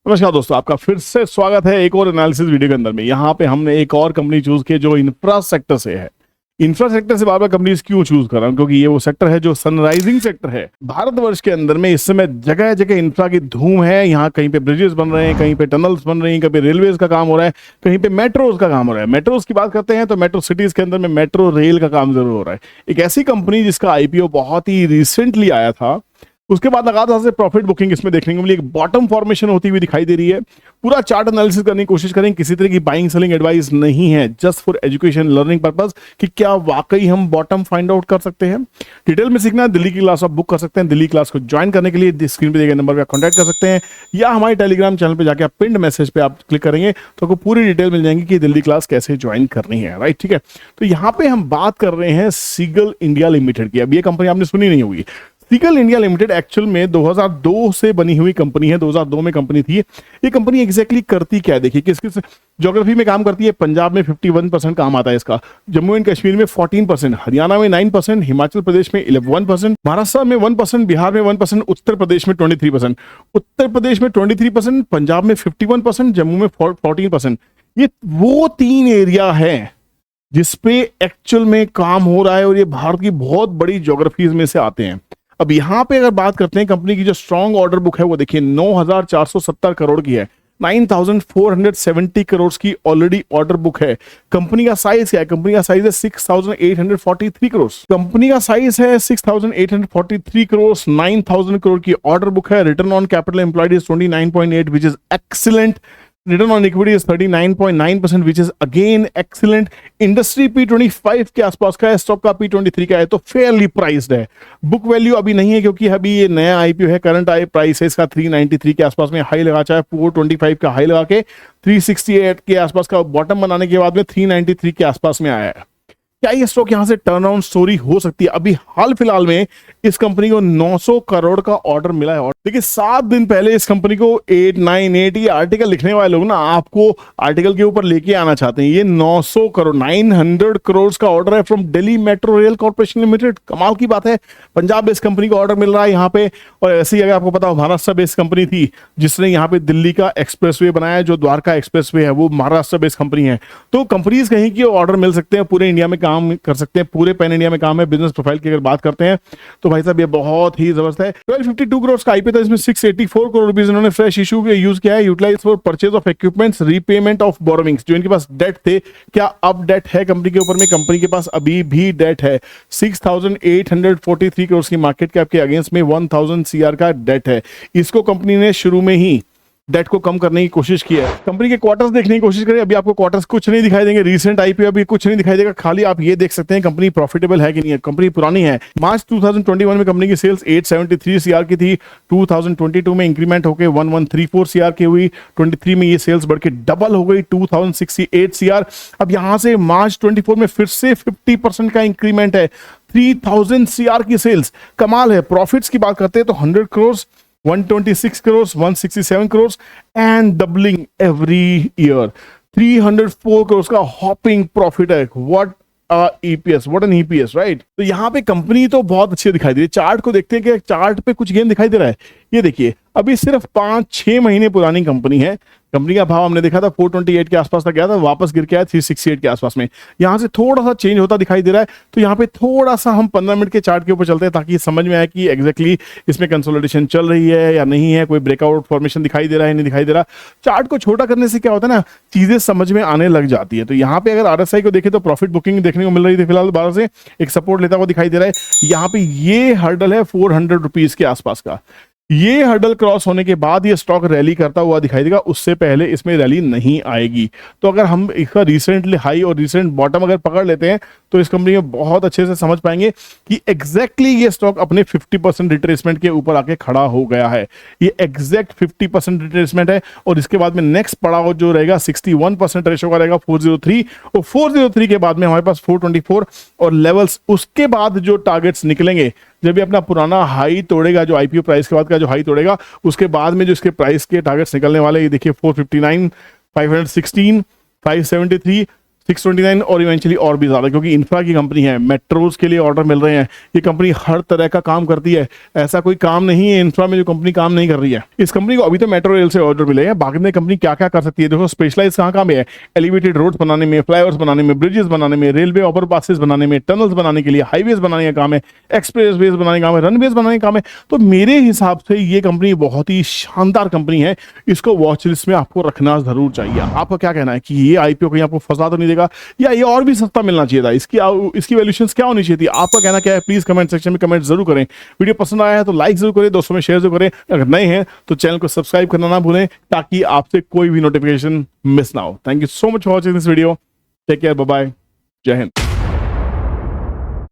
नमस्कार दोस्तों, आपका फिर से स्वागत है एक और एनालिसिस वीडियो के अंदर में। यहाँ पे हमने एक और कंपनी चूज की जो इंफ्रा सेक्टर से है। इंफ्रा सेक्टर से बार बार कंपनीज क्यों चूज कर रहा हूँ? क्योंकि ये वो सेक्टर है जो सनराइजिंग सेक्टर है। भारतवर्ष के अंदर में इस समय जगह जगह इंफ्रा की धूम है। यहाँ कहीं पे ब्रिजेस बन रहे हैं, कहीं पे टनल्स बन रही हैं, कहीं पे रेलवेज का काम हो रहा है, कहीं पे मेट्रोज का काम हो रहा है। मेट्रोज की बात करते हैं तो मेट्रो सिटीज के अंदर में मेट्रो रेल का काम जरूर हो रहा है। एक ऐसी कंपनी जिसका आईपीओ बहुत ही रिसेंटली आया था, उसके बाद लगातार से प्रॉफिट बुकिंग इसमें देखने को मिली। एक बॉटम फॉर्मेशन होती हुई दिखाई दे रही है। पूरा चार्ट एनालिसिस करने की कोशिश करें, किसी तरह की बाइंग सेलिंग एडवाइस नहीं है, just for education learning purpose कि क्या वाकई हम बॉटम फाइंड आउट कर सकते हैं। डिटेल में सीखना है, दिल्ली की क्लास आप बुक कर सकते हैं। दिल्ली क्लास को ज्वाइन करने के लिए स्क्रीन पे दिए गए नंबर पर कॉन्टैक्ट कर सकते हैं, या हमारे टेलीग्राम चैनल पर जाकर पिंड मैसेज पे आप क्लिक करेंगे तो आपको पूरी डिटेल मिल जाएंगी कि दिल्ली क्लास कैसे ज्वाइन करनी है। राइट, ठीक है। तो यहाँ पे हम बात कर रहे हैं सीगल इंडिया लिमिटेड की। अब ये कंपनी आपने सुनी नहीं होगी। सीगल इंडिया लिमिटेड एक्चुअल में 2002 से बनी हुई कंपनी है। 2002 में कंपनी थी। ये कंपनी एग्जैक्टली करती क्या है, देखिए किस किस ज्योग्राफी में काम करती है। पंजाब में 51% काम आता है इसका, जम्मू एंड कश्मीर में 14%, हरियाणा में 9%, हिमाचल प्रदेश में 11%, महाराष्ट्र में 1%, बिहार में 1%, उत्तर प्रदेश में 23%, उत्तर प्रदेश में 23%, पंजाब में 51%, जम्मू में 14%। ये वो तीन एरिया है जिसपे एक्चुअल में काम हो रहा है और ये भारत की बहुत बड़ी ज्योग्राफीज में से आते हैं। अब यहां पे अगर बात करते हैं कंपनी की जो स्ट्रॉन्ग ऑर्डर बुक है वो देखिए 9,470 करोड़ की है। 9,470 करोड़ की ऑलरेडी ऑर्डर बुक है। कंपनी का साइज क्या है? कंपनी का साइज है 6,843 करोड़। कंपनी का साइज है 6,843 करोड़। 9,000 करोड़ की ऑर्डर बुक है। Return on capital employed is 29.8 which is excellent. Return on equity is 39.9% which is again excellent. Industry P25 के आसपास का है, स्टॉक का P23 का है, तो फेयरली प्राइस्ड है। बुक वैल्यू अभी नहीं है क्योंकि अभी ये नया आईपीओ है। करंट आई प्राइस है इसका 393 के आसपास में हाई लगा, चाहे 425 का हाई लगा के 368 के आसपास का बॉटम बनाने के बाद में 393 के आसपास में आया है। क्या ये स्टॉक यहां से टर्न अराउंड स्टोरी हो सकती है? अभी हाल फिलहाल में इस कंपनी को 900 करोड़ का ऑर्डर मिला है। और देखिए 7 दिन पहले इस कंपनी को 898 ये आर्टिकल लिखने वाले लोग ना आपको आर्टिकल के ऊपर लेके आना चाहते हैं। ये 900 करोड़ 900 करोड़ का ऑर्डर है from Delhi metro rail corporation limited. कमाल की बात है। पंजाब बेस्ड कंपनी को ऑर्डर मिल रहा है यहाँ पे। और ऐसी अगर आपको पता हो महाराष्ट्र बेस्ड कंपनी थी जिसने यहाँ पे दिल्ली का एक्सप्रेसवे बनाया, जो द्वारका एक्सप्रेसवे है वो महाराष्ट्र बेस्ड कंपनी है। तो कंपनीज कहीं की ऑर्डर मिल सकते हैं, पूरे इंडिया में काम कर सकते हैं, पूरे पैन इंडिया में काम है। बिजनेस प्रोफाइल की अगर बात करते हैं तो भाई साहब ये बहुत ही जबरदस्त है। 1252 करोड़ का आईपीओ था, इसमें 684 करोड़ रुपीस इन्होंने फ्रेश इशू यूज किया है। Utilise for purchase of equipments, repayment of borrowings. जो इनके पास डेट थे, क्या अब डेट है कंपनी के ऊपर में? कंपनी के पास अभी भी डेट है। 6,843 करोड़ की मार्केट कैप के अगेंस्ट में 1,000 CR का डेट है। इसको कंपनी ने शुरू में ही डेट को कम करने की कोशिश की है। कंपनी के क्वार्टर्स देखने की कोशिश करें, अभी आपको क्वार्टर्स कुछ नहीं दिखाई देंगे। रीसेंट आईपीओ अभी कुछ नहीं दिखाई देगा, खाली आप ये देख सकते हैं कंपनी प्रॉफिटेबल है कि नहीं है। कंपनी पुरानी है। मार्च 2021 में कंपनी की सेल्स 873 CR की थी। 2022 में इंक्रीमेंट होकर 1134 CR की हुई। 23 में ये सेल्स बढ़ के डबल हो गई 2068 CR। अब यहां से मार्च 24 में फिर से 50% का इंक्रीमेंट है, 3000 CR की सेल्स। कमाल है। प्रॉफिट्स की बात करते हैं तो 100 crore, 126 crores, 167 crores and doubling every year. 304 crores का हॉपिंग प्रॉफिट है। What EPS, what an EPS, right. तो यहाँ पे कंपनी तो बहुत अच्छी दिखाई दे रही है। चार्ट को देखते हैं कि चार्ट पे कुछ गेन दिखाई दे रहा है। ये देखिए अभी सिर्फ 5-6 महीने पुरानी कंपनी है। कंपनी का भाव हमने देखा था 428 के आसपास तक गया था, वापस गिर के आया 368 के आसपास में। यहां से थोड़ा सा चेंज होता दिखाई दे रहा है। तो यहाँ पे थोड़ा सा हम 15 मिनट के चार्ट के ऊपर चलते हैं ताकि समझ में आए कि एग्जैक्टली इसमें कंसोलिडेशन चल रही है या नहीं है, कोई ब्रेकआउट फॉर्मेशन दिखाई दे रहा है नहीं दिखाई दे रहा। चार्ट को छोटा करने से क्या होता है ना, चीजें समझ में आने लग जाती है। तो यहाँ पे अगर RSI को देखें तो प्रॉफिट बुकिंग देखने को मिल रही थी फिलहाल 12 से, एक सपोर्ट लेता हुआ दिखाई दे रहा है। यहाँ पे ये हर्डल है 400 रुपीज के आसपास का। ये हर्डल क्रॉस होने के बाद ये स्टॉक रैली करता हुआ दिखाई देगा, उससे पहले इसमें रैली नहीं आएगी। तो अगर हम इसका रिसेंटली हाई और रिसेंट बॉटम अगर पकड़ लेते हैं तो इस कंपनी में बहुत अच्छे से समझ पाएंगे कि एग्जैक्टली ये स्टॉक अपने 50% रिट्रेसमेंट के ऊपर आके खड़ा हो गया है। ये एग्जैक्ट 50% रिट्रेसमेंट है। और इसके बाद में नेक्स्ट पड़ाव जो रहेगा 61% रेशो का रहेगा 403, और 403 के बाद में हमारे पास 424 और लेवल्स। उसके बाद जो टारगेट्स निकलेंगे जब भी अपना पुराना हाई तोड़ेगा, जो आईपीओ प्राइस के बाद का जो हाई तोड़ेगा, उसके बाद में जो इसके प्राइस के टारगेट्स निकलने वाले, ये देखिए 459, 516, 573, 629 और इवेंचुअली और भी ज्यादा, क्योंकि इंफ्रा की कंपनी है, मेट्रोज के लिए ऑर्डर मिल रहे हैं। ये कंपनी हर तरह का काम करती है, ऐसा कोई काम नहीं है इंफ्रा में जो कंपनी काम नहीं कर रही है। इस कंपनी को अभी तो मेट्रो रेल से ऑर्डर मिले हैं, बाकी में कंपनी क्या क्या कर सकती है देखो। स्पेशलाइज कहाँ में है, एलिवेटेड रोड्स बनाने में, फ्लाईओवर्स बनाने में, ब्रिजेस बनाने में, रेलवे ओवरपासेस बनाने में, टनल्स बनाने के लिए, हाईवेज बनाने का काम है, एक्सप्रेस वेज बनाने का काम है, रनवेज बनाने का काम है। तो मेरे हिसाब से ये कंपनी बहुत ही शानदार कंपनी है, इसको वॉच लिस्ट में आपको रखना जरूर चाहिए। आपका क्या कहना है कि ये आईपीओ कहीं आपको फंसा तो नहीं देगा, या ये और भी सस्ता मिलना चाहिए था? इसकी वैल्यूएशंस क्या होनी चाहिए थी? आपका कहना क्या है? प्लीज कमेंट सेक्शन में कमेंट जरूर करें। वीडियो पसंद आया है तो लाइक जरूर करें, दोस्तों में शेयर जरूर करें। अगर नए हैं तो चैनल को सब्सक्राइब करना ना भूलें, ताकि आपसे कोई भी नोटिफिकेशन मिस ना हो। Thank you so much for watching this video. Take care, bye bye, जय हिंद।